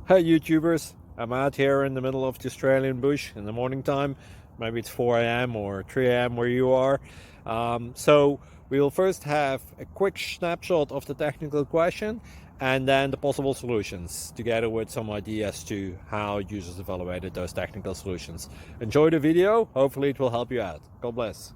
Hey YouTubers, I'm out here in the middle of the Australian bush in the morning time. Maybe it's 4 a.m. or 3 a.m. where you are. So we will first have a quick snapshot of the technical question and then the possible solutions, together with some ideas to how users evaluated those technical solutions. Enjoy the video, hopefully it will help you out. God bless.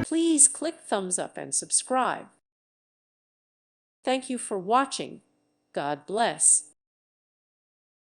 Please click thumbs up and subscribe. Thank you for watching. God bless.